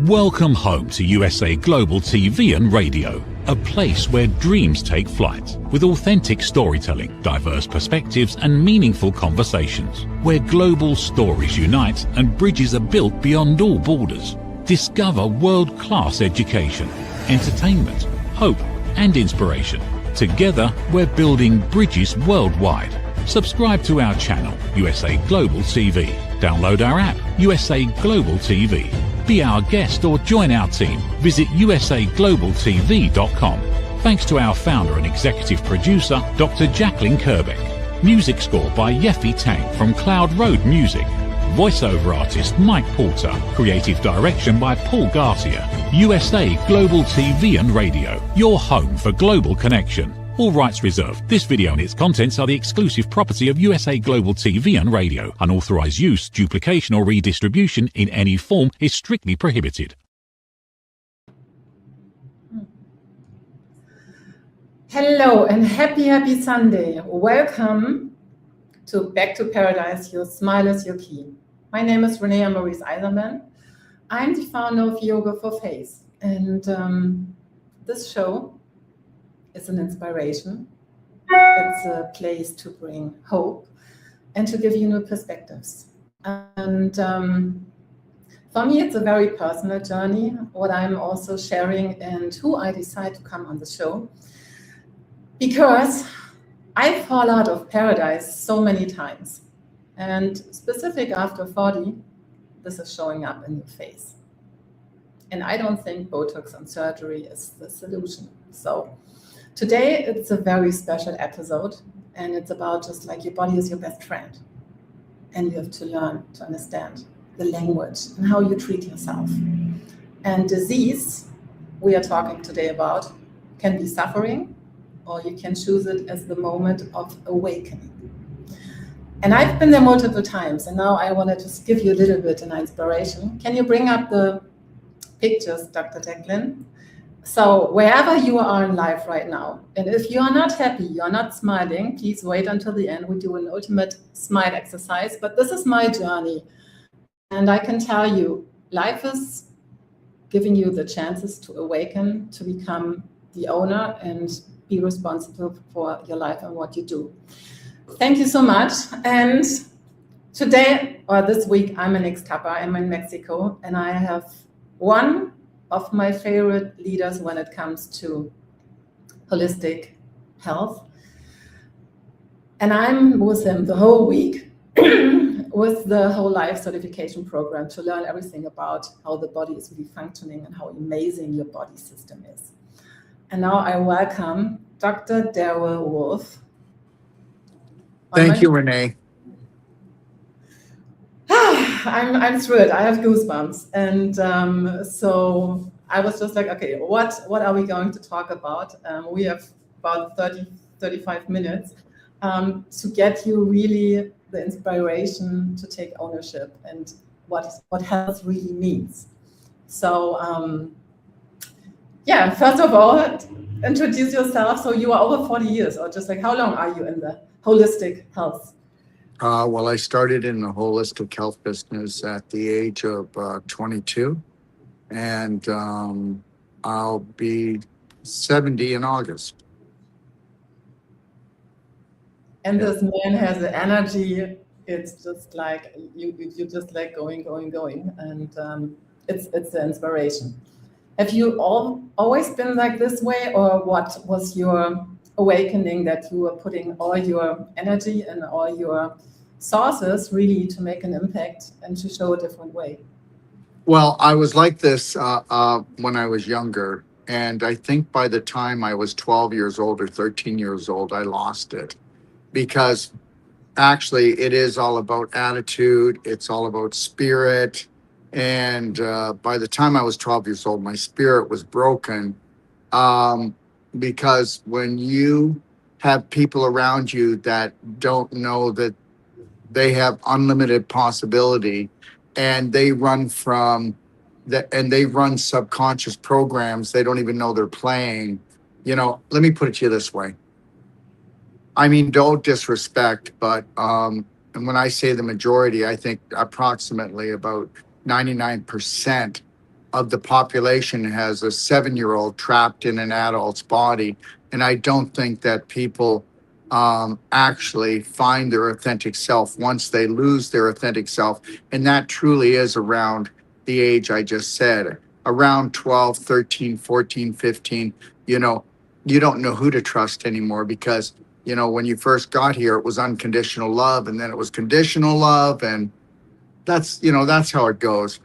Welcome home to USA Global TV and Radio, a place where dreams take flight, with authentic storytelling, diverse perspectives and meaningful conversations, where global stories unite and bridges are built beyond all borders. Discover world-class education, entertainment, hope and inspiration. Together, we're building bridges worldwide. Subscribe to our channel, USA Global TV. Download our app, USA Global TV. Be our guest or join our team. Visit usaglobaltv.com. Thanks to our founder and executive producer, Dr. Jacqueline Kerbeck. Music score by Yeffy Tang from Cloud Road Music. Voiceover artist Mike Porter. Creative direction by Paul Garcia. USA Global TV and Radio. Your home for global connection. All rights reserved. This video and its contents are the exclusive property of USA Global TV and Radio. Unauthorized use, duplication or redistribution in any form is strictly prohibited. Hello and happy Sunday. Welcome to Back to Paradise, Your Smile is Your Key. My name is Renée Isermann. I'm the founder of Yoga for Face, and this show is an inspiration. It's a place to bring hope and to give you new perspectives. And for me, it's a very personal journey, what I'm also sharing and who I decide to come on the show. Because I fall out of paradise so many times. And specific after 40, this is showing up in your face. And I don't think Botox and surgery is the solution. So today, it's a very special episode, and it's about just like your body is your best friend. And you have to learn to understand the language and how you treat yourself. And disease, we are talking today about, can be suffering, or you can choose it as the moment of awakening. And I've been there multiple times, and now I want to just give you a little bit of inspiration. Can you bring up the pictures, Dr. Jacqueline? So wherever you are in life right now, and if you are not happy, you are not smiling, please wait until the end. We do an ultimate smile exercise, but this is my journey. And I can tell you, life is giving you the chances to awaken, to become the owner and be responsible for your life and what you do. Thank you so much. And today, or this week, I'm in Ixtapa, I'm in Mexico, and I have one of my favorite leaders when it comes to holistic health. And I'm with him the whole week with the whole life certification program to learn everything about how the body is really functioning and how amazing your body system is. And now I welcome Dr. Darrell Wolfe. Thank you, Renee. I'm thrilled. I have goosebumps. And so I was just like, okay, what are we going to talk about? We have about 35 minutes to get you really the inspiration to take ownership and what health really means. So yeah, first of all, introduce yourself. So you are over 40 years, or just like how long are you in the holistic health? Well, I started in the holistic health business at the age of 22, and I'll be 70 in August. And this man has the energy. It's just like you just like going, and it's the inspiration. Have you always been like this way, or what was your awakening that you were putting all your energy and all your sources really to make an impact and to show a different way? Well, I was like this when I was younger, and I think by the time I was 12 years old or 13 years old, I lost it, because actually it is all about attitude, it's all about spirit, and by the time I was 12 years old, my spirit was broken. Because when you have people around you that don't know that they have unlimited possibility, and they run from that, and they run subconscious programs they don't even know they're playing. You know, let me put it to you this way. I mean, don't disrespect, but and when I say the majority, I think approximately about 99% of the population has a 7-year-old trapped in an adult's body. And I don't think that people actually find their authentic self once they lose their authentic self. And that truly is around the age I just said, around 12, 13, 14, 15. You know, you don't know who to trust anymore because, you know, when you first got here, it was unconditional love, and then it was conditional love. And that's, you know, that's how it goes.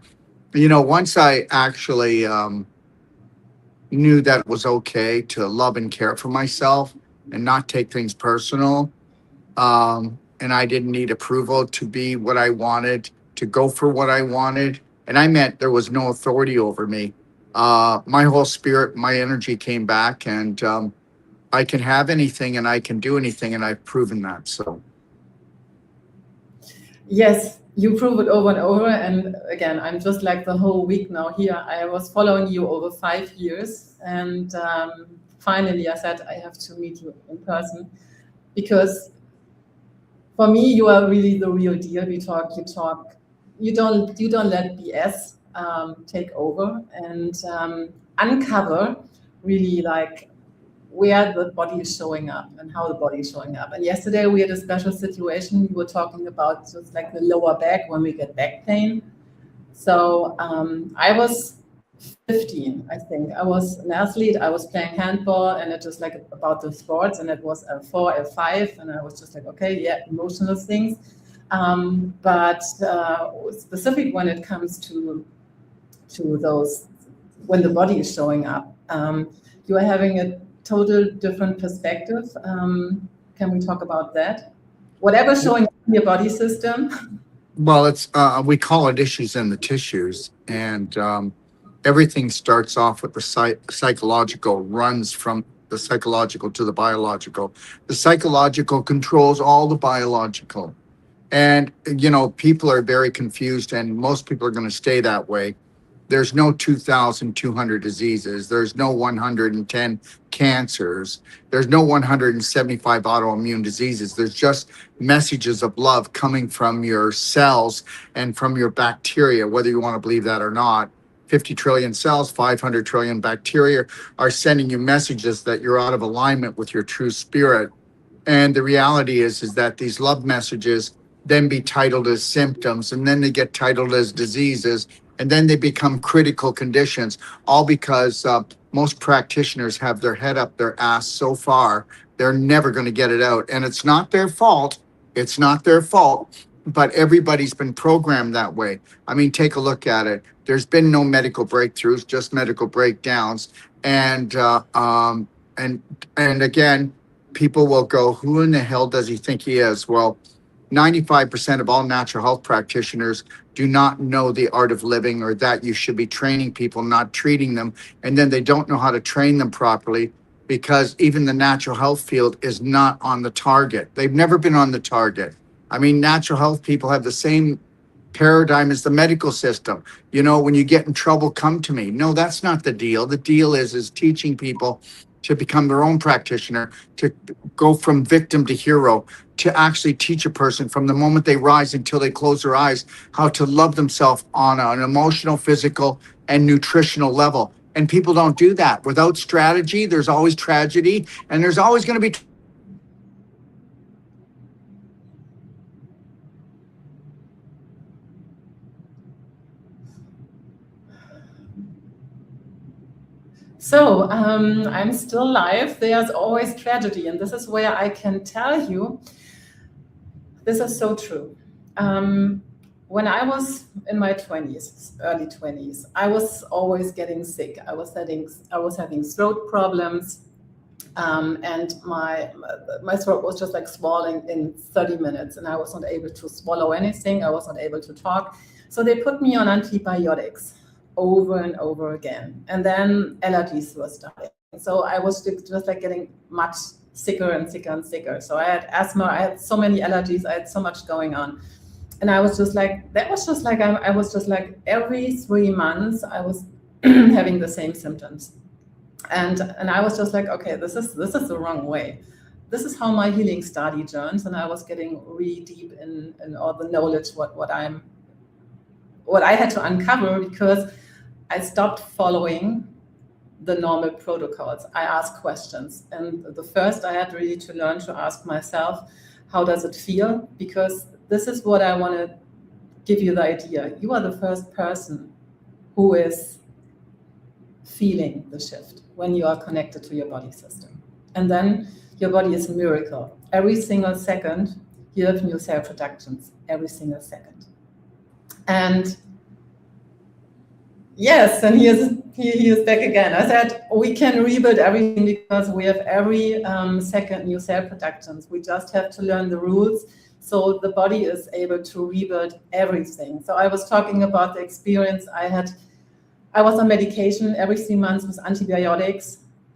You know, once I actually knew that it was okay to love and care for myself and not take things personal, and I didn't need approval to be what I wanted, to go for what I wanted. And I meant there was no authority over me. My whole spirit, my energy came back, and I can have anything and I can do anything, and I've proven that. So. Yes, you prove it over and over. And again, I'm just like the whole week now here. I was following you over 5 years. And finally, I said, I have to meet you in person. Because for me, you are really the real deal. We talk, you talk. You don't let BS take over and uncover really like where the body is showing up and how the body is showing up. And yesterday we had a special situation. We were talking about just like the lower back when we get back pain. So I was 15, I think. I was an athlete. I was playing handball, and it just like about the sports, and it was L4, L5, and I was just like, okay, yeah, emotional things. But specific when it comes to those, when the body is showing up, you are having a total different perspective. Can we talk about that? Whatever's showing up in your body system. Well, it's we call it issues in the tissues, and everything starts off with the psychological, runs from the psychological to the biological. The psychological controls all the biological. And, you know, people are very confused, and most people are going to stay that way. There's no 2,200 diseases. There's no 110 cancers. There's no 175 autoimmune diseases. There's just messages of love coming from your cells and from your bacteria, whether you want to believe that or not. 50 trillion cells, 500 trillion bacteria are sending you messages that you're out of alignment with your true spirit. And the reality is that these love messages then be titled as symptoms, and then they get titled as diseases, and then they become critical conditions, all because most practitioners have their head up their ass so far, they're never going to get it out. And it's not their fault. It's not their fault, but everybody's been programmed that way. I mean, take a look at it. There's been no medical breakthroughs, just medical breakdowns. And again, people will go, who in the hell does he think he is? Well, 95% of all natural health practitioners do not know the art of living, or that you should be training people, not treating them. And then they don't know how to train them properly, because even the natural health field is not on the target. They've never been on the target. I mean, natural health people have the same paradigm as the medical system. You know, when you get in trouble, come to me. No, that's not the deal. The deal is teaching people to become their own practitioner, to go from victim to hero, to actually teach a person from the moment they rise until they close their eyes how to love themselves on an emotional, physical, and nutritional level. And people don't do that. Without strategy, there's always tragedy, and there's always going to be So I'm still live. There's always tragedy. And this is where I can tell you, this is so true. When I was in my 20s, early 20s, I was always getting sick. I was having throat problems. And my throat was just like swallowing in 30 minutes. And I was not able to swallow anything. I was not able to talk. So they put me on antibiotics over and over again. And then allergies were starting. So I was just like getting much sicker and sicker and sicker. So I had asthma, I had so many allergies, I had so much going on. And I was just like, I was just like every 3 months I was having the same symptoms. And I was just like, okay, this is the wrong way. This is how my healing study turns. And I was getting really deep in all the knowledge, what I had to uncover, because I stopped following the normal protocols. I asked questions. And the first I had really to learn to ask myself, how does it feel? Because this is what I want to give you the idea. You are the first person who is feeling the shift when you are connected to your body system. And then your body is a miracle. Every single second, you have new cell productions, every single second. And yes, and he is back again. I said, we can rebuild everything because we have every second new cell productions. We just have to learn the rules. So the body is able to rebuild everything. So I was talking about the experience I had. I was on medication every 3 months with antibiotics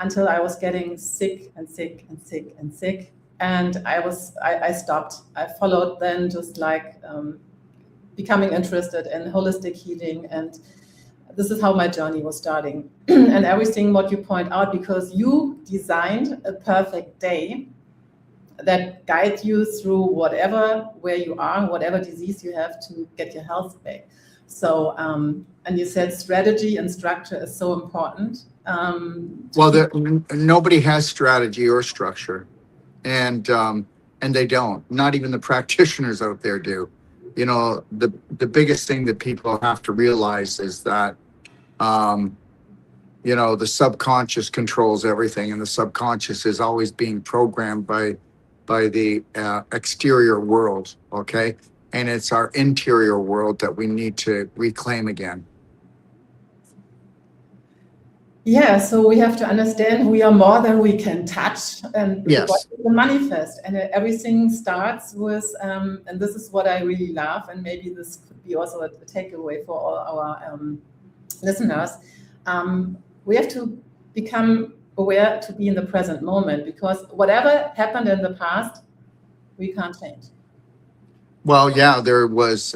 until I was getting sick and sick and sick and sick. And I stopped. I followed then just like becoming interested in holistic healing. And this is how my journey was starting. And everything what you point out, because you designed a perfect day that guides you through where you are, whatever disease you have to get your health back. So, and you said strategy and structure is so important. Well, nobody has strategy or structure, and they don't. Not even the practitioners out there do. You know, the biggest thing that people have to realize is that, you know, the subconscious controls everything, and the subconscious is always being programmed by the exterior world. Okay. And it's our interior world that we need to reclaim again. Yeah, so we have to understand we are more than we can touch, and Yes. what is manifest. And everything starts with, and this is what I really love, and maybe this could be also a takeaway for all our listeners. We have to become aware to be in the present moment, because whatever happened in the past, we can't change. Well, yeah, there was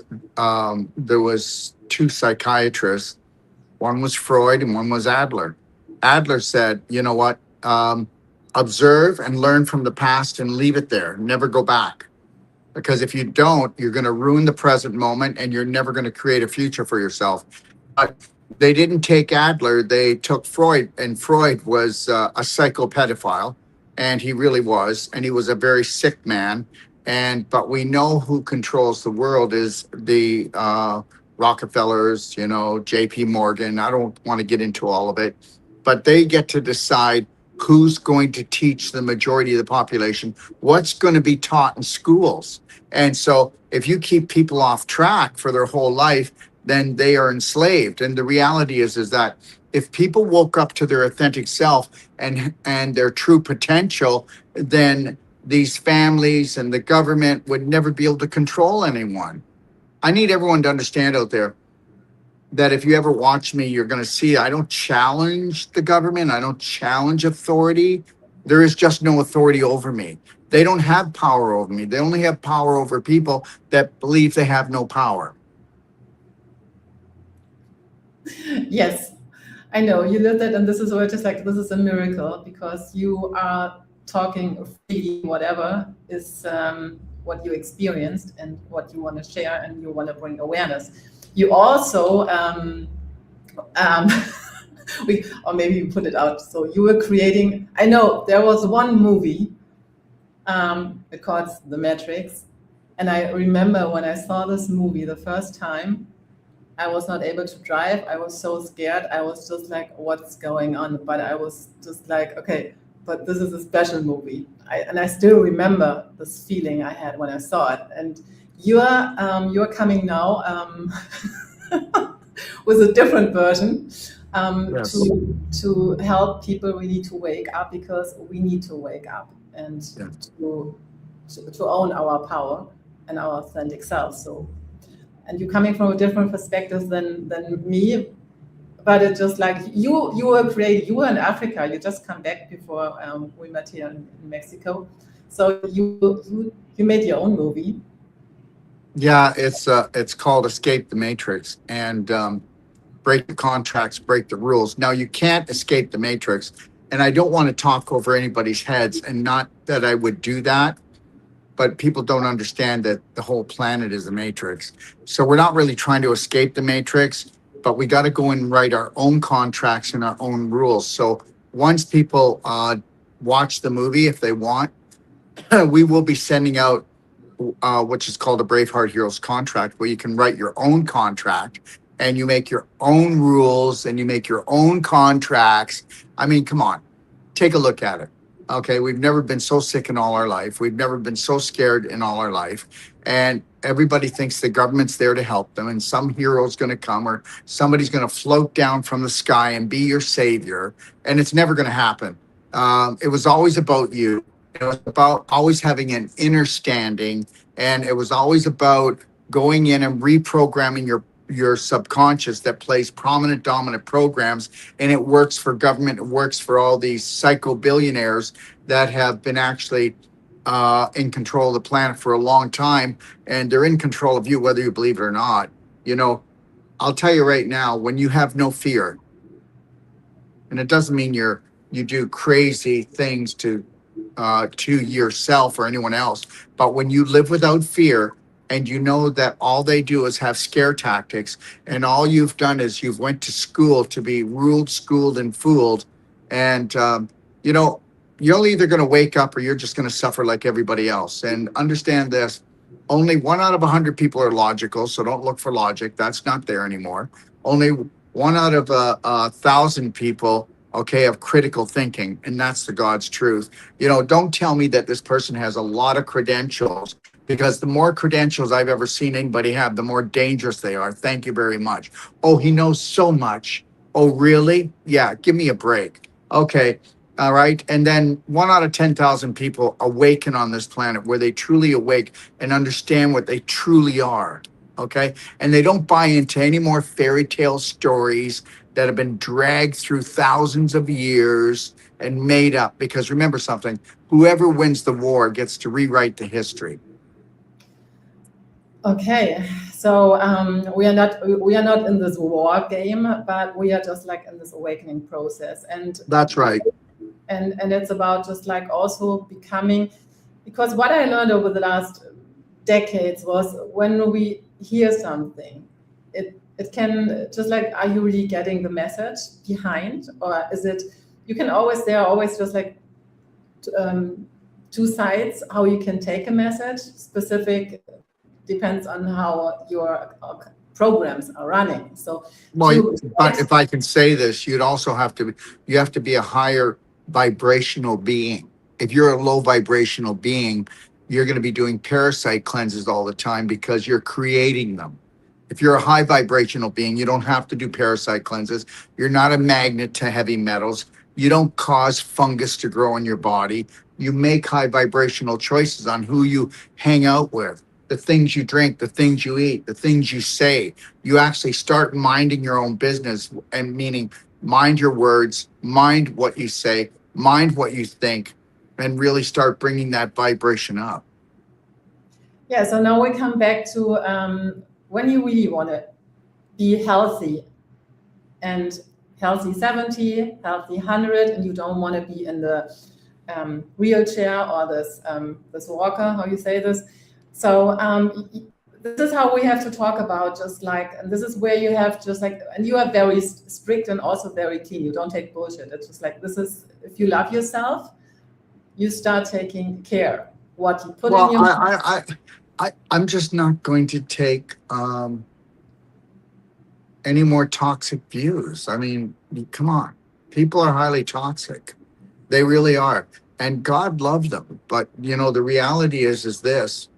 2 psychiatrists. One was Freud and one was Adler. Adler said, you know what, observe and learn from the past and leave it there. Never go back. Because if you don't, you're going to ruin the present moment and you're never going to create a future for yourself. But they didn't take Adler, they took Freud, and Freud was a psychopedophile, and he really was, and he was a very sick man. But we know who controls the world is the Rockefellers, you know, JP Morgan. I don't want to get into all of it, but they get to decide who's going to teach the majority of the population, what's going to be taught in schools. And so if you keep people off track for their whole life, then they are enslaved. And the reality is that if people woke up to their authentic self and their true potential, then these families and the government would never be able to control anyone. I need everyone to understand out there that if you ever watch me, you're going to see I don't challenge the government. I don't challenge authority. There is just no authority over me. They don't have power over me. They only have power over people that believe they have no power. Yes, I know you lived it, and this is just like, this is a miracle, because you are talking freely, whatever is what you experienced and what you want to share, and you want to bring awareness. You also, or maybe you put it out. So you were creating, I know there was one movie, it called The Matrix. And I remember when I saw this movie the first time, I was not able to drive. I was so scared. I was just like, what's going on? But I was just like, okay, but this is a special movie. And I still remember this feeling I had when I saw it. And you're coming now with a different version Yes. to help people really to wake up, because we need to wake up and to own our power and our authentic self. So, and you're coming from a different perspective than me, but it's just like you were created. You were in Africa. You just come back before we met here in Mexico. So you made your own movie. Yeah, it's called Escape the Matrix, and break the contracts, break the rules. Now, you can't escape the Matrix, and I don't want to talk over anybody's heads, and not that I would do that, but people don't understand that the whole planet is a Matrix. So we're not really trying to escape the Matrix. but we got to go and write our own contracts and our own rules. So once people watch the movie, if they want, we will be sending out which is called a Braveheart Heroes contract, where you can write your own contract and you make your own rules and you make your own contracts. I mean, come on, take a look at it. Okay, we've never been so sick in all our life. We've never been so scared in all our life. And everybody thinks the government's there to help them, and some hero's going to come, or somebody's going to float down from the sky and be your savior. And it's never going to happen. It was always about you. It was about always having an inner standing, and it was always about going in and reprogramming your subconscious that plays prominent dominant programs. And it works for government. It works for all these psycho billionaires that have been actually in control of the planet for a long time, and they're in control of you whether you believe it or not. You know, I'll tell you right now, when you have no fear, and it doesn't mean you do crazy things to yourself or anyone else, but when you live without fear, and you know that all they do is have scare tactics, and all you've done is you've went to school to be ruled, schooled, and fooled, and you know, you're either going to wake up or you're just going to suffer like everybody else. And understand this: only 1 out of 100 people are logical, so don't look for logic. That's not there anymore. Only 1 out of 1,000 people, okay, have critical thinking, and that's the God's truth. You know, don't tell me that this person has a lot of credentials, because the more credentials I've ever seen anybody have, the more dangerous they are. Thank you very much. Oh, he knows so much. Oh, really? Yeah, give me a break. Okay, all right. And then 1 out of 10,000 people awaken on this planet, where they truly awake and understand what they truly are. Okay, and they don't buy into any more fairy tale stories that have been dragged through thousands of years and made up. Because remember something: whoever wins the war gets to rewrite the history. Okay, so we are not in this war game, but we are just like in this awakening process, and that's right. And it's about just like also becoming, because what I learned over the last decades was, when we hear something, it can just like, are you really getting the message behind, or is it, there are always just like two sides how you can take a message. Specific depends on how your programs are running. So, well, but if I can say this, you have to be a higher vibrational being. If you're a low vibrational being, you're going to be doing parasite cleanses all the time, because you're creating them. If you're a high vibrational being, you don't have to do parasite cleanses. You're not a magnet to heavy metals. You don't cause fungus to grow in your body. You make high vibrational choices on who you hang out with, the things you drink, the things you eat, the things you say. You actually start minding your own business, and meaning mind your words, mind what you say, mind what you think, and really start bringing that vibration up. Yeah, so now we come back to when you really want to be healthy, and healthy 70, healthy 100, and you don't want to be in the wheelchair or this walker, how you say this. So this is how we have to talk about, just like, and this is where you have just like, and you are very strict and also very clean. You don't take bullshit. It's just like, this is, if you love yourself, you start taking care what you put in your I'm just not going to take any more toxic views. I mean, come on. People are highly toxic. They really are. And God loves them. But, you know, the reality is this.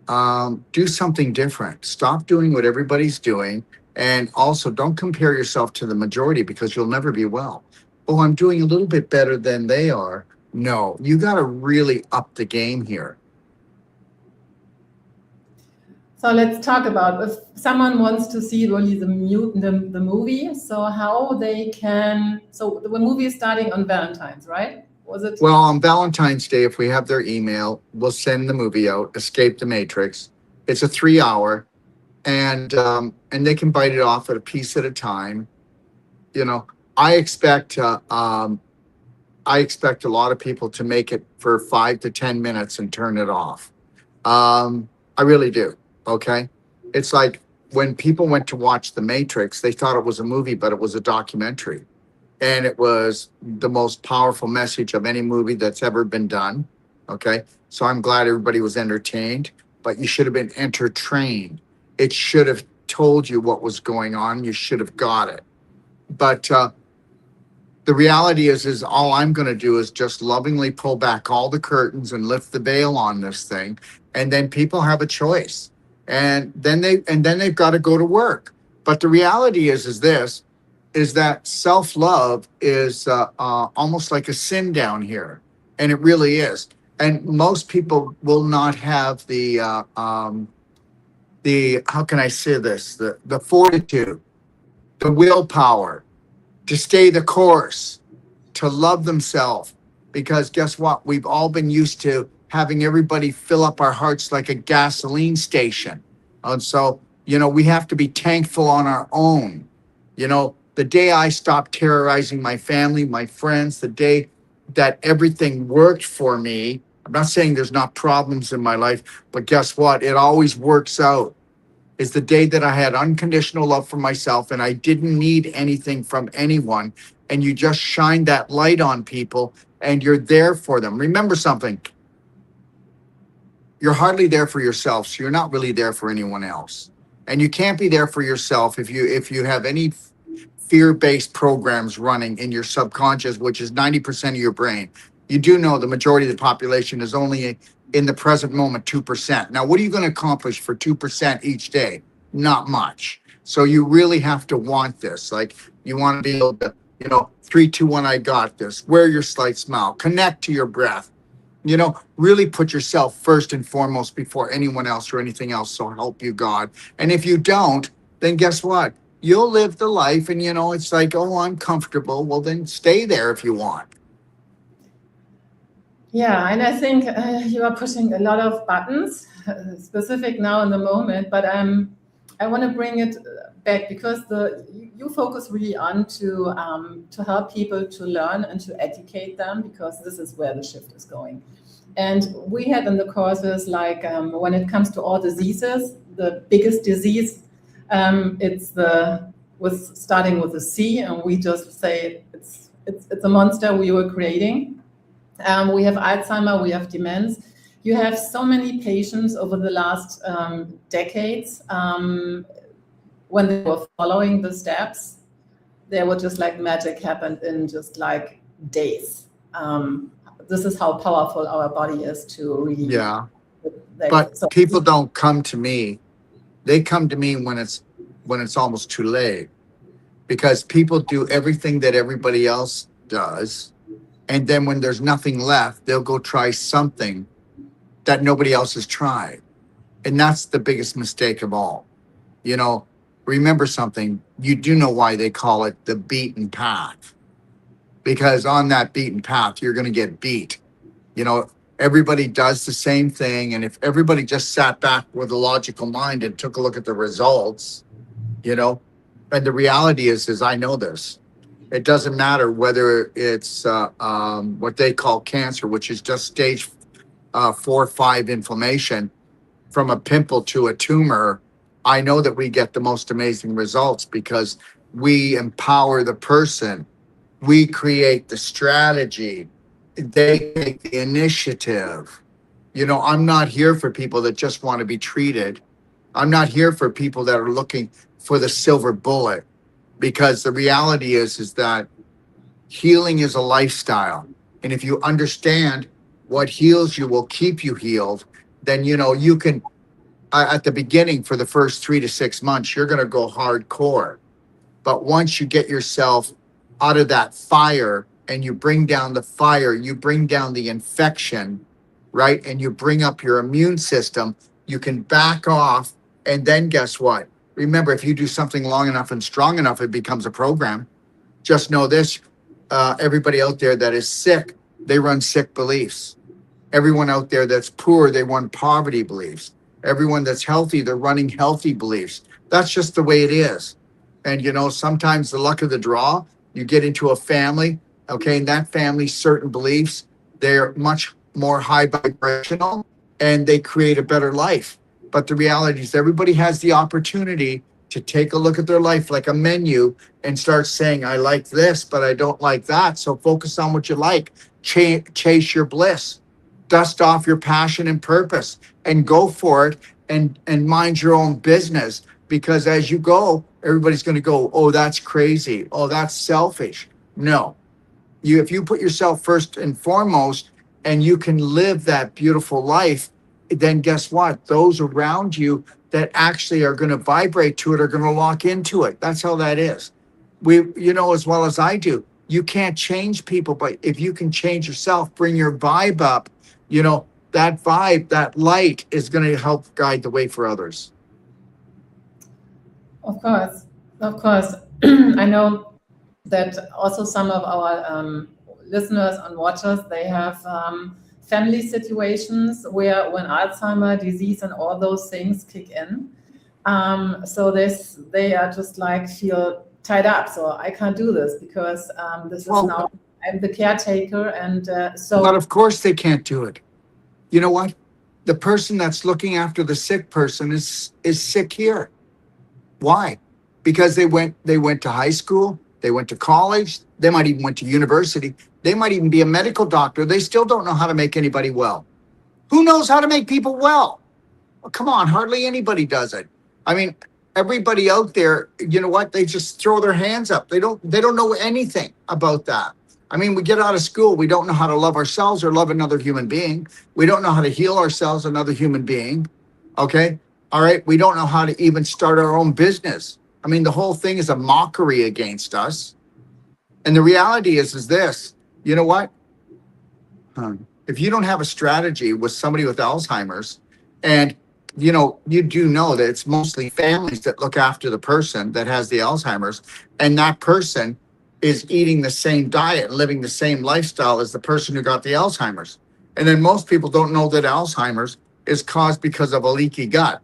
Do something different. Stop doing what everybody's doing. And also, don't compare yourself to the majority, because you'll never be well. Oh, I'm doing a little bit better than they are. No, you got to really up the game here. So let's talk about, if someone wants to see really the movie, so how they can, so the movie is starting on Valentine's, right? Was it? Well, on Valentine's Day, if we have their email, we'll send the movie out, Escape the Matrix. It's a 3-hour, and they can bite it off at a piece at a time. You know, I expect a lot of people to make it for 5 to 10 minutes and turn it off. I really do. Okay. It's like when people went to watch The Matrix, they thought it was a movie, but it was a documentary. And it was the most powerful message of any movie that's ever been done. Okay. So I'm glad everybody was entertained, but you should have been entertained. It should have told you what was going on. You should have got it. But the reality is all I'm going to do is just lovingly pull back all the curtains and lift the veil on this thing. And then people have a choice. And then they've got to go to work. But the reality is that self-love is almost like a sin down here. And it really is. And most people will not have the how can I say this? The fortitude, the willpower to stay the course, to love themselves. Because guess what? We've all been used to having everybody fill up our hearts like a gasoline station. And so, we have to be thankful on our own. The day I stopped terrorizing my family, my friends, the day that everything worked for me, I'm not saying there's not problems in my life, but guess what? It always works out. Is the day that I had unconditional love for myself and I didn't need anything from anyone. And you just shine that light on people and you're there for them. Remember something. You're hardly there for yourself, so you're not really there for anyone else. And you can't be there for yourself if you have any fear-based programs running in your subconscious, which is 90% of your brain. You do know the majority of the population is only in the present moment 2%. Now, what are you going to accomplish for 2% each day? Not much. So you really have to want this. Like, you want to be able to, 3, 2, 1, I got this. Wear your slight smile. Connect to your breath. Really put yourself first and foremost before anyone else or anything else. So help you God. And if you don't, then guess what? You'll live the life and, it's like, oh, I'm comfortable. Well, then stay there if you want. Yeah, and I think you are pushing a lot of buttons, specific now in the moment, but I want to bring it back because you focus really on to help people to learn and to educate them, because this is where the shift is going. And we had in the courses, like when it comes to all diseases, the biggest disease, it's starting with a C, and we just say it's a monster we were creating. We have Alzheimer, we have demence. You have so many patients over the last decades. When they were following the steps, they were just like magic happened in just like days. This is how powerful our body is to really. Yeah. But people don't come to me. They come to me when it's almost too late, because people do everything that everybody else does. And then when there's nothing left, they'll go try something that nobody else has tried. And that's the biggest mistake of all. Remember something. You do know why they call it the beaten path. Because on that beaten path, you're going to get beat. Everybody does the same thing. And if everybody just sat back with a logical mind and took a look at the results, and the reality is I know this. It doesn't matter whether it's what they call cancer, which is just stage 4 or 5 inflammation, from a pimple to a tumor. I know that we get the most amazing results because we empower the person. We create the strategy. They take the initiative. I'm not here for people that just want to be treated. I'm not here for people that are looking for the silver bullet. Because the reality is that healing is a lifestyle. And if you understand what heals you will keep you healed, then, you can, at the beginning for the first 3 to 6 months, you're going to go hardcore. But once you get yourself out of that fire and you bring down the fire, you bring down the infection, right? And you bring up your immune system, you can back off. And then guess what? Remember, if you do something long enough and strong enough, it becomes a program. Just know this, everybody out there that is sick, they run sick beliefs. Everyone out there that's poor, they run poverty beliefs. Everyone that's healthy, they're running healthy beliefs. That's just the way it is. And, sometimes the luck of the draw, you get into a family, okay, and that family, certain beliefs, they're much more high vibrational and they create a better life. But the reality is everybody has the opportunity to take a look at their life like a menu and start saying, I like this, but I don't like that. So focus on what you like. Chase your bliss. Dust off your passion and purpose and go for it and mind your own business. Because as you go, everybody's going to go, oh, that's crazy. Oh, that's selfish. No. If you put yourself first and foremost and you can live that beautiful life, then guess what? Those around you that actually are going to vibrate to it are going to lock into it. That's how that is. You know, as well as I do, you can't change people, but if you can change yourself, bring your vibe up, you know, that vibe, that light is going to help guide the way for others. Of course, of course. I know that also some of our listeners and watchers, they have family situations where when Alzheimer disease and all those things kick in, so they are just like feel tied up. So I can't do this because this is now I'm the caretaker, and so. But of course they can't do it. You know what? The person that's looking after the sick person is sick here. Why? Because they went to high school, they went to college, they might even went to university, they might even be a medical doctor. They still don't know how to make anybody well. Who knows how to make people well? Well, come on, hardly anybody does it. I mean, everybody out there, you know what? They just throw their hands up. They don't know anything about that. I mean, we get out of school, we don't know how to love ourselves or love another human being. We don't know how to heal ourselves, another human being. Okay? All right? We don't know how to even start our own business. I mean, the whole thing is a mockery against us. And the reality is this, you know what? If you don't have a strategy with somebody with Alzheimer's, and you know, you do know that it's mostly families that look after the person that has the Alzheimer's, and that person is eating the same diet and living the same lifestyle as the person who got the Alzheimer's. And then most people don't know that Alzheimer's is caused because of a leaky gut.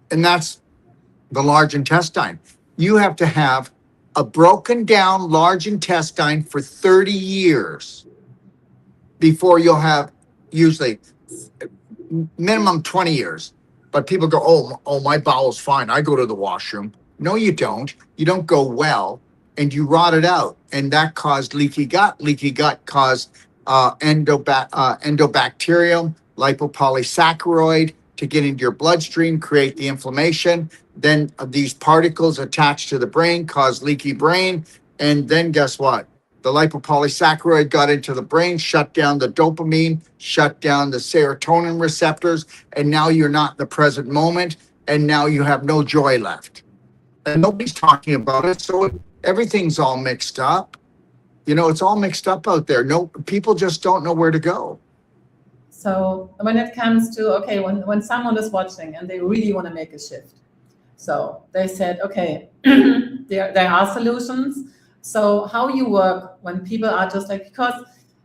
And that's the large intestine. You have to have a broken down large intestine for 30 years before you'll have, usually minimum 20 years. But people go, oh, my bowel's fine. I go to the washroom. No, you don't. You don't go well, and you rot it out. And that caused leaky gut. Leaky gut caused endobacterium, lipopolysaccharide to get into your bloodstream, create the inflammation. Then these particles attach to the brain, cause leaky brain. And then guess what? The lipopolysaccharide got into the brain, shut down the dopamine, shut down the serotonin receptors, and now you're not in the present moment, and now you have no joy left. And nobody's talking about it, so everything's all mixed up. You know, it's all mixed up out there. No, people just don't know where to go. So when it comes to, okay, when someone is watching and they really want to make a shift, so they said, okay, there are solutions. So how you work when people are just like, because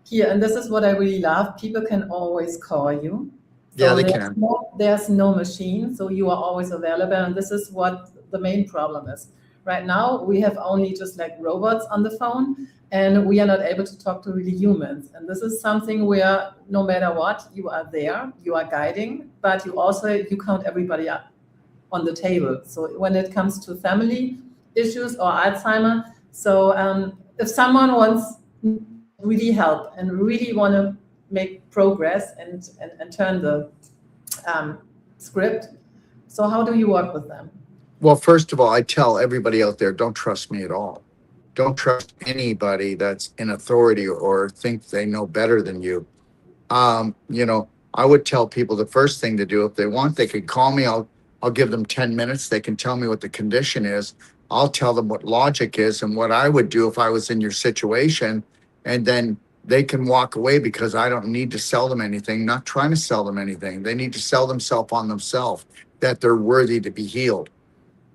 here, and this is what I really love, people can always call you. So yeah, they can. There's no machine, so you are always available. And this is what the main problem is. Right now, we have only just like robots on the phone, and we are not able to talk to really humans. And this is something where no matter what, you are there, you are guiding, but you count everybody up on the table. So when it comes to family issues or Alzheimer, so if someone wants really help and really want to make progress and turn the script, so how do you work with them? Well, first of all, I tell everybody out there, don't trust me at all. Don't trust anybody that's in authority or think they know better than you. You know, I would tell people the first thing to do, if they want, they could call me. I'll give them 10 minutes. They can tell me what the condition is. I'll tell them what logic is and what I would do if I was in your situation. And then they can walk away because I don't need to sell them anything, not trying to sell them anything. They need to sell themselves on themselves, that they're worthy to be healed.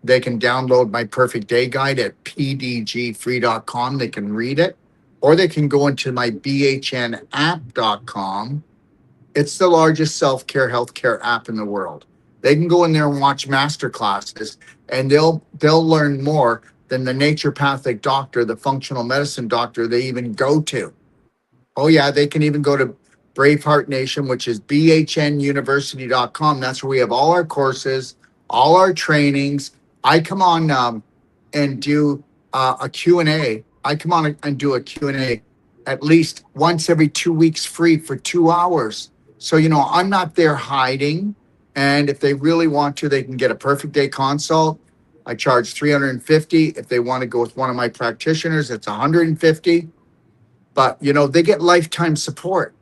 They can download my Perfect Day Guide at pdgfree.com. They can read it, or they can go into my bhnapp.com. It's the largest self-care healthcare app in the world. They can go in there and watch master classes, and they'll learn more than the naturopathic doctor, the functional medicine doctor they even go to. Oh yeah, they can even go to Braveheart Nation, which is bhnuniversity.com. That's where we have all our courses, all our trainings. I come on and do a Q&A. I come on and do a Q&A at least once every 2 weeks free for 2 hours. So, I'm not there hiding. And if they really want to, they can get a perfect day consult. I charge $350. If they want to go with one of my practitioners, it's $150. But, they get lifetime support.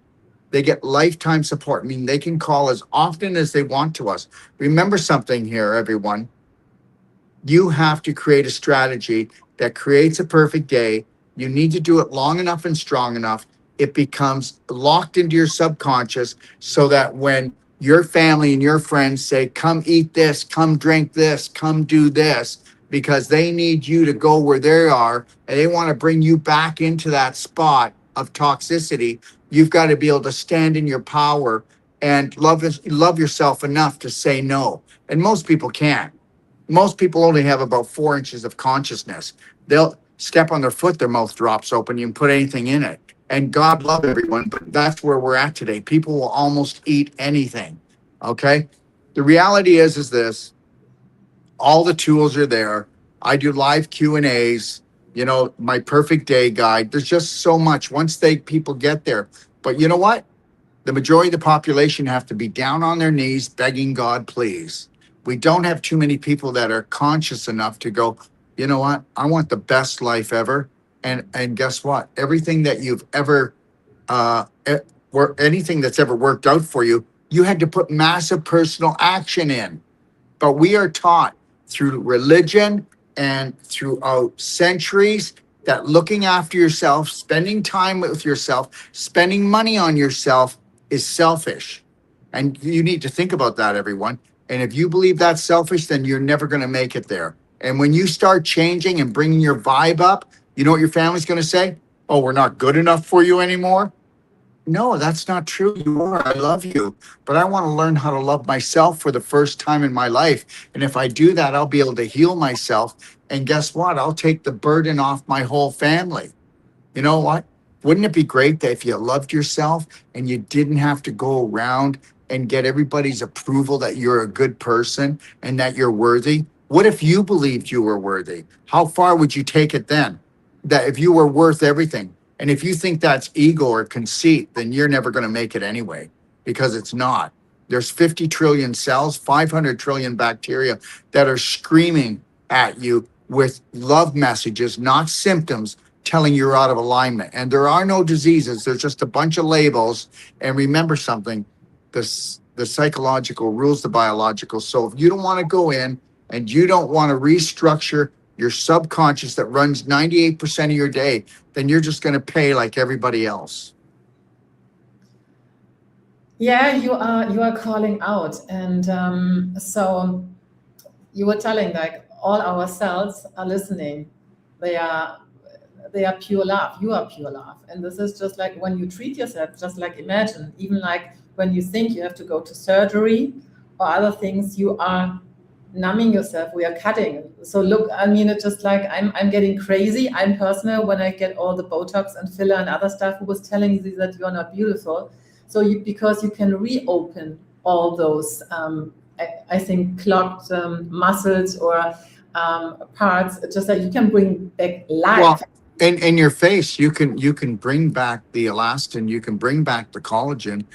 They get lifetime support. I mean, they can call as often as they want to us. Remember something here, everyone. You have to create a strategy that creates a perfect day. You need to do it long enough and strong enough. It becomes locked into your subconscious so that when your family and your friends say, come eat this, come drink this, come do this, because they need you to go where they are and they want to bring you back into that spot of toxicity, you've got to be able to stand in your power and love yourself enough to say no. And most people can't. Most people only have about 4 inches of consciousness. They'll step on their foot, their mouth drops open. You can put anything in it. And God love everyone, but that's where we're at today. People will almost eat anything. Okay? The reality is this. All the tools are there. I do live Q&As, my perfect day guide. There's just so much once people get there. But you know what? The majority of the population have to be down on their knees begging God, please. We don't have too many people that are conscious enough to go, you know what? I want the best life ever. And guess what? Everything that you've ever, anything that's ever worked out for you, you had to put massive personal action in. But we are taught through religion and throughout centuries that looking after yourself, spending time with yourself, spending money on yourself is selfish. And you need to think about that, everyone. And if you believe that's selfish, then you're never going to make it there. And when you start changing and bringing your vibe up, you know what your family's going to say? Oh, we're not good enough for you anymore. No, that's not true. You are. I love you. But I want to learn how to love myself for the first time in my life. And if I do that, I'll be able to heal myself. And guess what? I'll take the burden off my whole family. You know what? Wouldn't it be great that if you loved yourself and you didn't have to go around and get everybody's approval that you're a good person and that you're worthy? What if you believed you were worthy? How far would you take it then? That if you were worth everything? And if you think that's ego or conceit, then you're never going to make it anyway, because it's not. There's 50 trillion cells, 500 trillion bacteria that are screaming at you with love messages, not symptoms, telling you're out of alignment. And there are no diseases. There's just a bunch of labels. And remember something, the psychological rules the biological. So if you don't want to go in and you don't want to restructure your subconscious that runs 98% of your day, then you're just going to pay like everybody else. Yeah, you are calling out. And so you were telling like all our cells are listening. They are pure love. You are pure love. And this is just like when you treat yourself, just like imagine, even like when you think you have to go to surgery or other things, you are numbing yourself, we are cutting. So look, I mean, it's just like I'm getting crazy. I'm personal when I get all the Botox and filler and other stuff who was telling you that you're not beautiful. So because you can reopen all those, I think, clogged muscles or parts, just like you can bring back life. Well, in your face, you can bring back the elastin, you can bring back the collagen,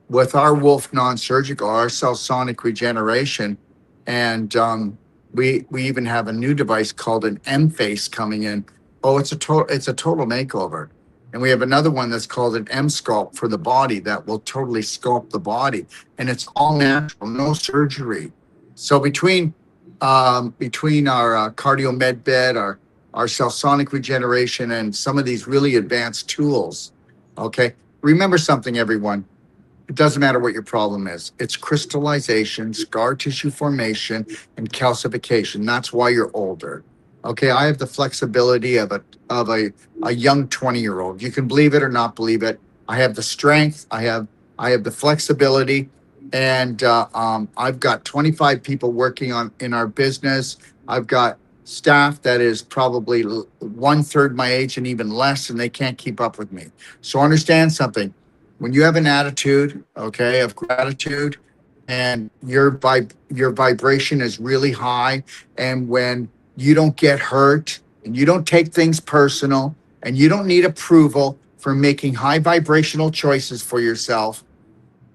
with our Wolfe non-surgical, our cell sonic regeneration. And we even have a new device called an M-Face coming in. Oh, it's a total makeover. And we have another one that's called an M-Sculpt for the body that will totally sculpt the body. And it's all natural, no surgery. So between our cardio med bed, our cell sonic regeneration, and some of these really advanced tools, okay? Remember something, everyone. It doesn't matter what your problem is. It's crystallization, scar tissue formation, and calcification. That's why you're older. Okay, I have the flexibility of a young 20-year-old. You can believe it or not believe it. I have the strength. I have the flexibility, and I've got 25 people working in our business. I've got staff that is probably 1/3 my age and even less, and they can't keep up with me. So understand something. When you have an attitude, okay, of gratitude, and your vibration is really high, and when you don't get hurt and you don't take things personal and you don't need approval for making high vibrational choices for yourself,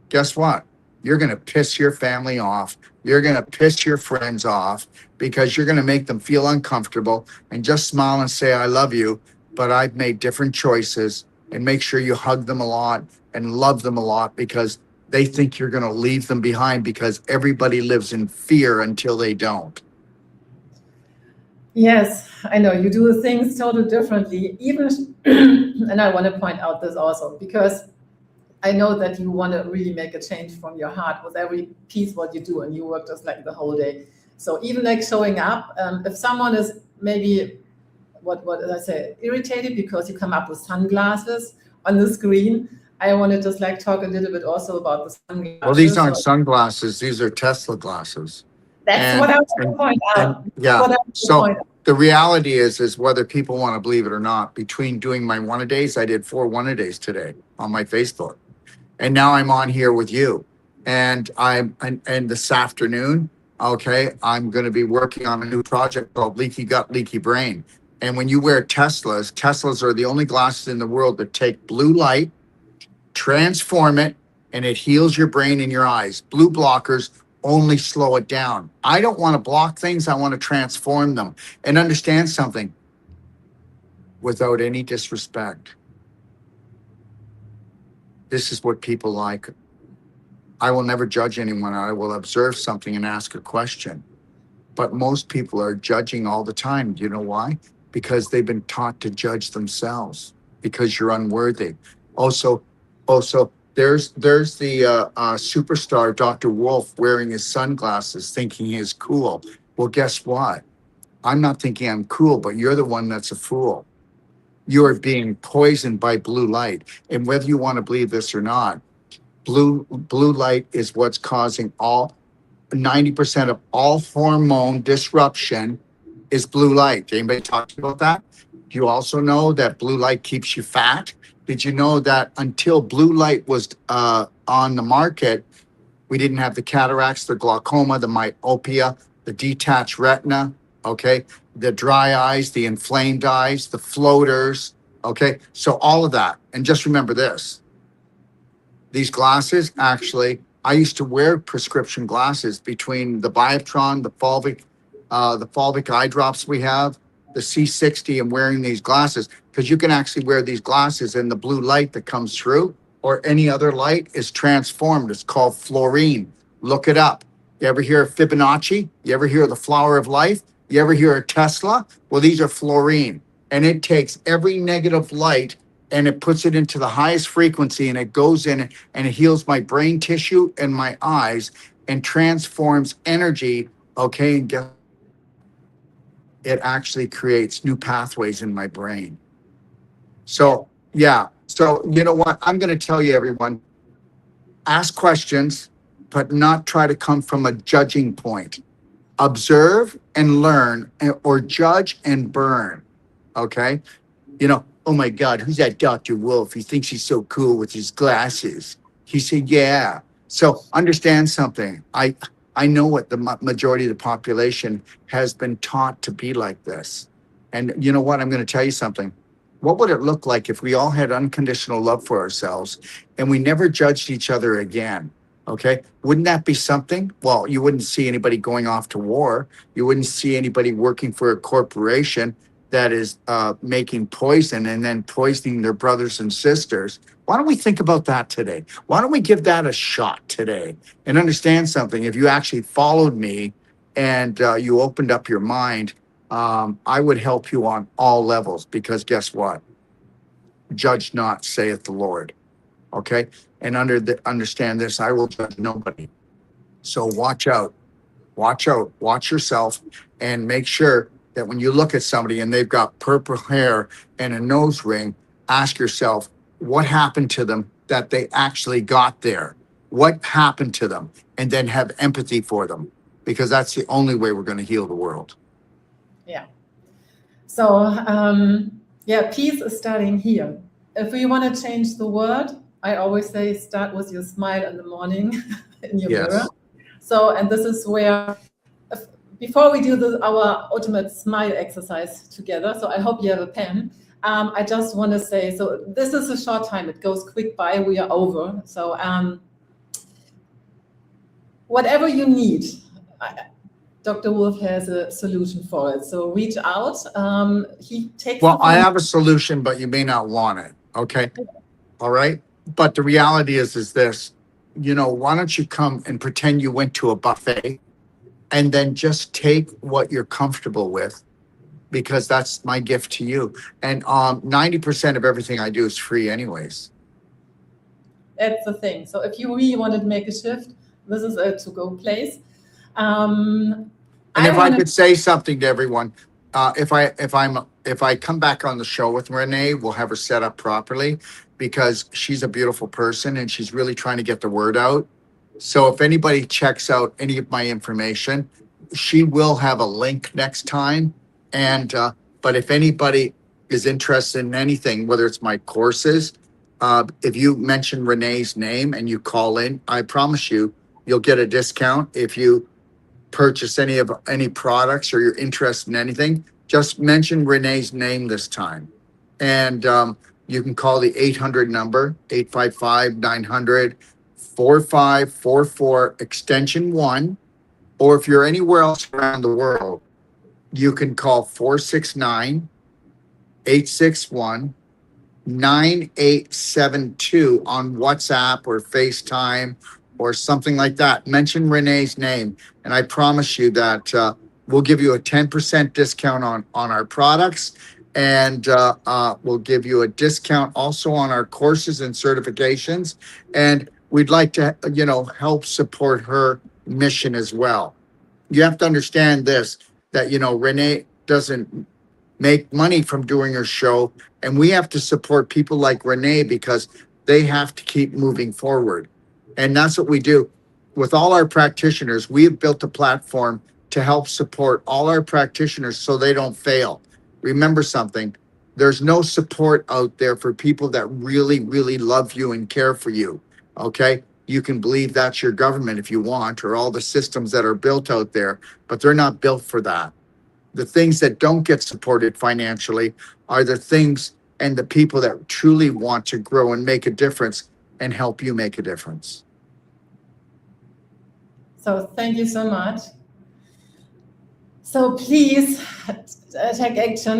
guess what? You're going to piss your family off. You're going to piss your friends off because you're going to make them feel uncomfortable, and just smile and say, I love you, but I've made different choices, and make sure you hug them a lot and love them a lot, because they think you're going to leave them behind, because everybody lives in fear until they don't. Yes, I know you do things totally differently, even, and I want to point out this also, because I know that you want to really make a change from your heart with every piece what you do, and you work just like the whole day. So even like showing up, if someone is maybe, what did I say, irritated because you come up with sunglasses on the screen, I want to just like talk a little bit also about the sunglasses. Well, these aren't sunglasses. These are Tesla glasses. That's what I want to point out. Yeah. So the reality is whether people want to believe it or not, between doing my one-a-days, I did 4 one-a-days today on my Facebook. And now I'm on here with you. And and this afternoon, okay, I'm going to be working on a new project called Leaky Gut, Leaky Brain. And when you wear Teslas are the only glasses in the world that take blue light, transform it, and it heals your brain and your eyes. Blue blockers only slow it down. I don't want to block things. I want to transform them. And understand something, without any disrespect, this is what people like. I will never judge anyone. I will observe something and ask a question. But most people are judging all the time. Do you know why? Because they've been taught to judge themselves, because you're unworthy. Also, there's the superstar Dr. Wolfe wearing his sunglasses thinking he's cool. Well, guess what? I'm not thinking I'm cool, but you're the one that's a fool. You are being poisoned by blue light. And whether you want to believe this or not, blue light is what's causing 90% of all hormone disruption is blue light. Did anybody talk to you about that? Do you also know that blue light keeps you fat? Did you know that until blue light was on the market, we didn't have the cataracts, the glaucoma, the myopia, the detached retina, okay, the dry eyes, the inflamed eyes, the floaters, okay? So all of that. And just remember this. These glasses, actually, I used to wear prescription glasses between the Bioptron, the fulvic eye drops we have, the C60, and wearing these glasses, because you can actually wear these glasses and the blue light that comes through or any other light is transformed. It's called fluorine. Look it up. You ever hear of Fibonacci? You ever hear of the flower of life? You ever hear of Tesla? Well, these are fluorine, and it takes every negative light and it puts it into the highest frequency, and it goes in and it heals my brain tissue and my eyes and transforms energy, okay? And it actually creates new pathways in my brain. So, yeah. So, you know what? I'm going to tell you, everyone, ask questions, but not try to come from a judging point. Observe and learn, or judge and burn, okay? You know, oh my God, who's that Dr. Wolfe? He thinks he's so cool with his glasses. He said, yeah. So understand something. I know what the majority of the population has been taught to be like this. And you know what? I'm going to tell you something. What would it look like if we all had unconditional love for ourselves and we never judged each other again? Okay. Wouldn't that be something? Well, you wouldn't see anybody going off to war. You wouldn't see anybody working for a corporation that is making poison and then poisoning their brothers and sisters. Why don't we think about that today? Why don't we give that a shot today and understand something? If you actually followed me and you opened up your mind, I would help you on all levels, because guess what? Judge not, saith the Lord. Okay? And understand this, I will judge nobody. So watch out, watch yourself, and make sure that when you look at somebody and they've got purple hair and a nose ring, ask yourself, what happened to them that they actually got there? What happened to them? And then have empathy for them, because that's the only way we're going to heal the world. Yeah. So, peace is starting here. If we want to change the world, I always say start with your smile in the morning in your mirror. So, and this is where, before we do our ultimate smile exercise together, so I hope you have a pen. I just want to say, so this is a short time, it goes quick by, we are over. So whatever you need, Dr. Wolfe has a solution for it. So reach out. He takes. Well, I have a solution, but you may not want it. Okay. All right. But the reality is this, why don't you come and pretend you went to a buffet and then just take what you're comfortable with, because that's my gift to you. And 90% of everything I do is free anyways. That's the thing. So if you really wanted to make a shift, this is a to-go place. And if I could say something to everyone, if I come back on the show with Renée, we'll have her set up properly, because she's a beautiful person and she's really trying to get the word out. So if anybody checks out any of my information, she will have a link next time. And but if anybody is interested in anything, whether it's my courses, if you mention Renée's name and you call in, I promise you'll get a discount. If you purchase any products or you're interested in anything, just mention Renée's name this time. And you can call the 800 number, 855-900-4544, extension 1. Or if you're anywhere else around the world, you can call 469-861-9872 on WhatsApp or FaceTime or something like that. Mention Renée's name, and I promise you that we'll give you a 10% discount on our products, and we'll give you a discount also on our courses and certifications. And we'd like to, help support her mission as well. You have to understand this, that, Renée doesn't make money from doing her show, and we have to support people like Renée because they have to keep moving forward. And that's what we do. With all our practitioners, we've built a platform to help support all our practitioners so they don't fail. Remember something, there's no support out there for people that really, really love you and care for you, okay? You can believe that's your government if you want, or all the systems that are built out there, but they're not built for that. The things that don't get supported financially are the things and the people that truly want to grow and make a difference and help you make a difference. So thank you so much. So please take action.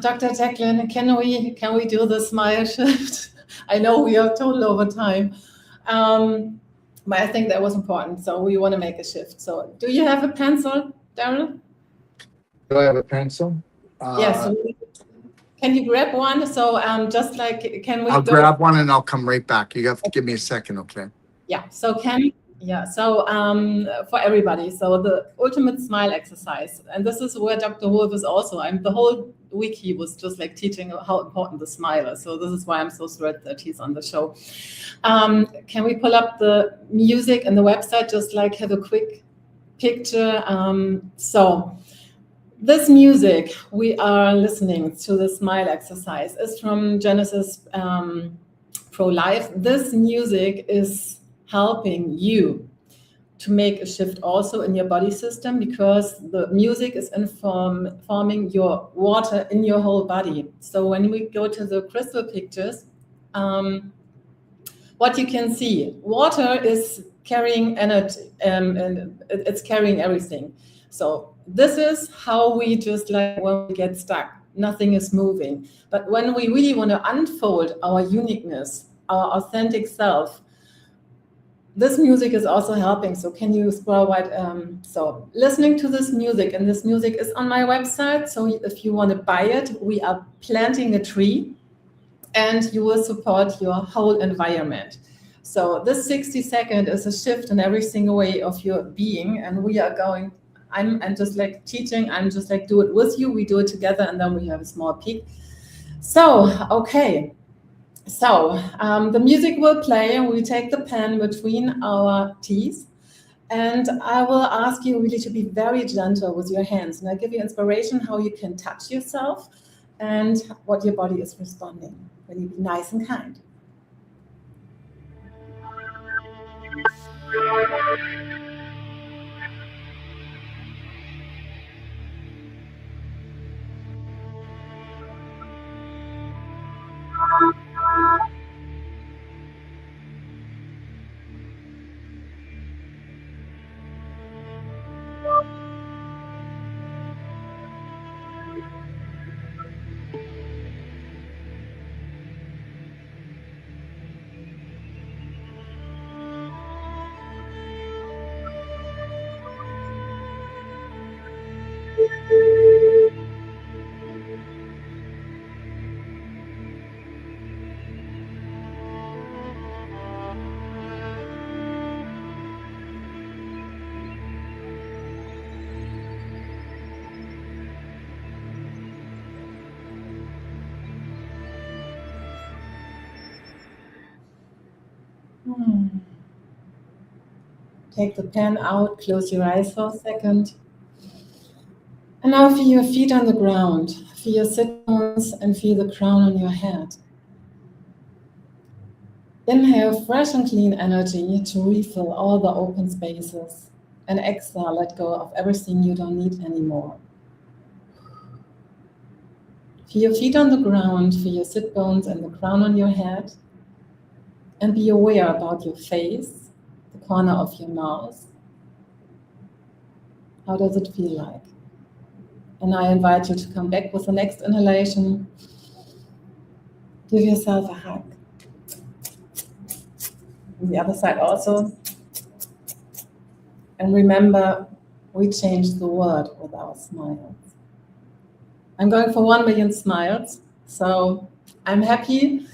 Dr. Jacqueline, can we do the smile shift? I know we are total over time, but I think that was important. So we want to make a shift. So do you have a pencil, Darrell? Do I have a pencil? Yes. Can you grab one? So just like, can we I'll grab one and I'll come right back. You have to give me a second, okay? Yeah. So for everybody, so the ultimate smile exercise, and this is where Dr. Wolfe is also. The whole week he was just like teaching how important the smile is. So this is why I'm so thrilled that he's on the show. Can we pull up the music and the website, just like have a quick picture? So this music we are listening to, the smile exercise, is from Genesis Pro-Life. This music is helping you to make a shift also in your body system, because the music is informing your water in your whole body. So when we go to the crystal pictures, what you can see, water is carrying energy, and it's carrying everything. So this is how we just like when we get stuck, nothing is moving. But when we really want to unfold our uniqueness, our authentic self, this music is also helping. So can you scroll right? So listening to this music, and this music is on my website. So if you want to buy it, we are planting a tree, and you will support your whole environment. So this 60-second is a shift in every single way of your being, and we are going. I'm just like teaching. I'm just like do it with you. We do it together, and then we have a small peek. So okay. So the music will play, and we take the pen between our teeth, And I will ask you really to be very gentle with your hands. And I'll give you inspiration how you can touch yourself and what your body is responding. Really be nice and kind. Take the pen out, close your eyes for a second. And now feel your feet on the ground. Feel your sit bones and feel the crown on your head. Inhale fresh and clean energy to refill all the open spaces. And exhale, let go of everything you don't need anymore. Feel your feet on the ground, feel your sit bones and the crown on your head. And be aware about your face, the corner of your mouth. How does it feel like? And I invite you to come back with the next inhalation. Give yourself a hug. On the other side also. And remember, we change the world with our smiles. I'm going for 1 million smiles. So I'm happy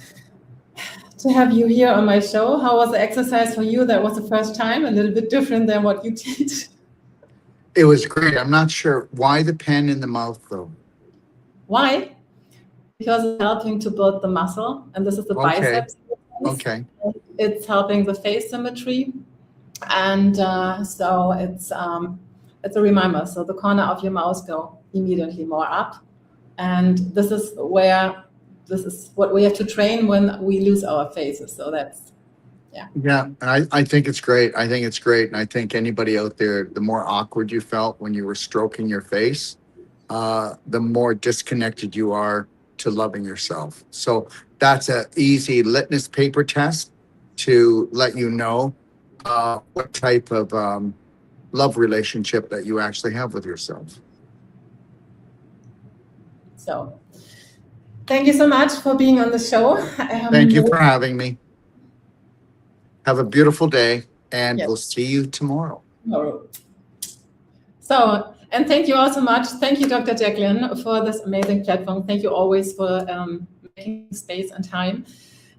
to have you here on my show. How was the exercise for you? That was the first time, a little bit different than what you did. It was great. I'm not sure why the pen in the mouth though. Why? Because it's helping to build the muscle, and this is the biceps. Okay. It's helping the face symmetry, and so it's a reminder. So the corner of your mouth go immediately more up, and this is what we have to train when we lose our faces. So that's Yeah, I think it's great. I think it's great. And I think anybody out there, the more awkward you felt when you were stroking your face, the more disconnected you are to loving yourself. So that's an easy litmus paper test to let you know what type of love relationship that you actually have with yourself. so. Thank you so much for being on the show. Thank you for having me. Have a beautiful day, and we'll see you tomorrow. So, and thank you all so much. Thank you, Dr. Jacqueline, for this amazing platform. Thank you always for making space and time.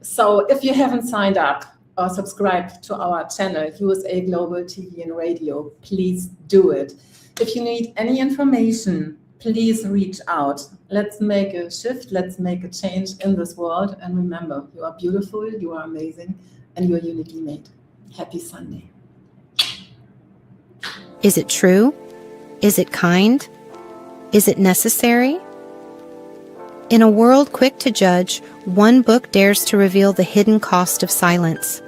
So if you haven't signed up or subscribed to our channel, USA Global TV and Radio, please do it. If you need any information, please reach out. Let's make a shift. Let's make a change in this world. And remember, you are beautiful, you are amazing, and you are uniquely made. Happy Sunday. Is it true? Is it kind? Is it necessary? In a world quick to judge, one book dares to reveal the hidden cost of silence.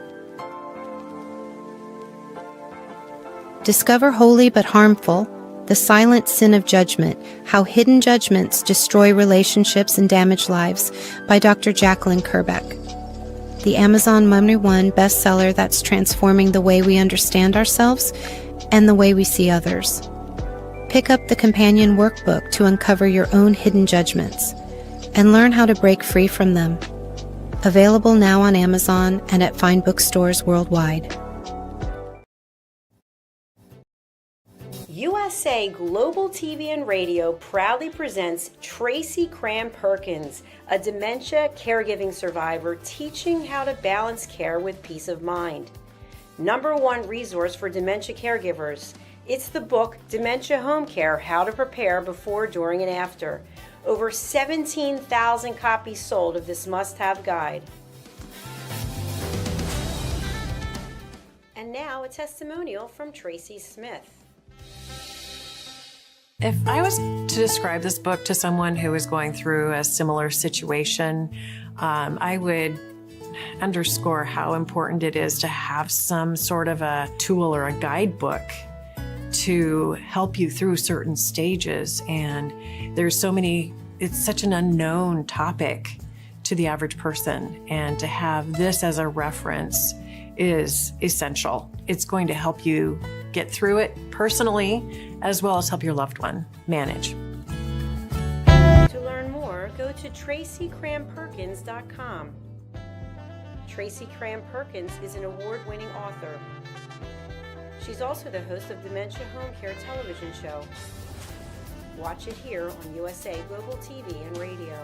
Discover Holy but Harmful: The Silent Sin of Judgment, How Hidden Judgments Destroy Relationships and Damage Lives, by Dr. Jacqueline Kerbeck. The Amazon #1 bestseller that's transforming the way we understand ourselves and the way we see others. Pick up the companion workbook to uncover your own hidden judgments and learn how to break free from them. Available now on Amazon and at fine bookstores worldwide. USA Global TV and Radio proudly presents Tracy Cram-Perkins, a dementia caregiving survivor teaching how to balance care with peace of mind. #1 resource for dementia caregivers. It's the book Dementia Home Care: How to Prepare Before, During, and After. Over 17,000 copies sold of this must-have guide. And now now a testimonial from Tracy Smith. If I was to describe this book to someone who is going through a similar situation, I would underscore how important it is to have some sort of a tool or a guidebook to help you through certain stages. And there's so many, it's such an unknown topic to the average person. And to have this as a reference is essential. It's going to help you get through it personally, as well as help your loved one manage. To learn more, go to TracyCranPerkins.com. Tracy Cran Perkins is an award-winning author. She's also the host of Dementia Home Care television show. Watch it here on USA Global TV and Radio.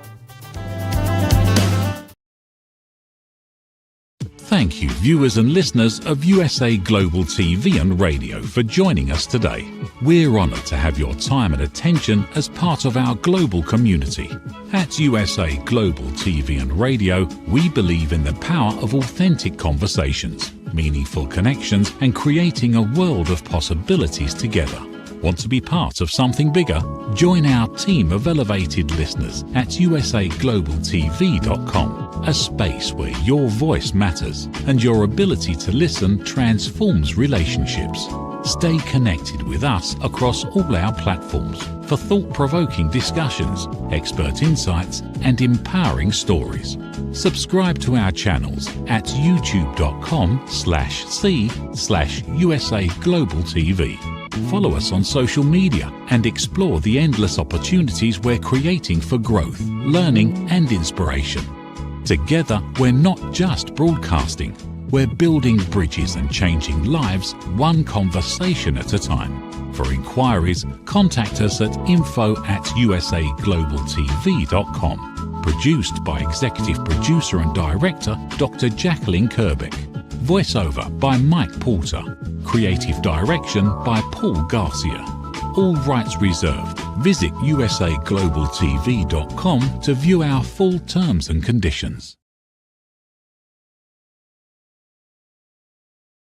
Thank you, viewers and listeners of USA Global TV and Radio, for joining us today. We're honoured to have your time and attention as part of our global community. At USA Global TV and Radio, we believe in the power of authentic conversations, meaningful connections, and creating a world of possibilities together. Want to be part of something bigger? Join our team of elevated listeners at usaglobaltv.com, a space where your voice matters and your ability to listen transforms relationships. Stay connected with us across all our platforms for thought-provoking discussions, expert insights, and empowering stories. Subscribe to our channels at youtube.com/c/USAGlobalTV. Follow us on social media and explore the endless opportunities we're creating for growth, learning, and inspiration. Together, we're not just broadcasting, we're building bridges and changing lives one conversation at a time. For inquiries, contact us at info@usaglobaltv.com. Produced by Executive Producer and Director Dr. Jacqueline Kerbeck. Voiceover by Mike Porter. Creative direction by Paul Garcia. All rights reserved. Visit usaglobaltv.com to view our full terms and conditions.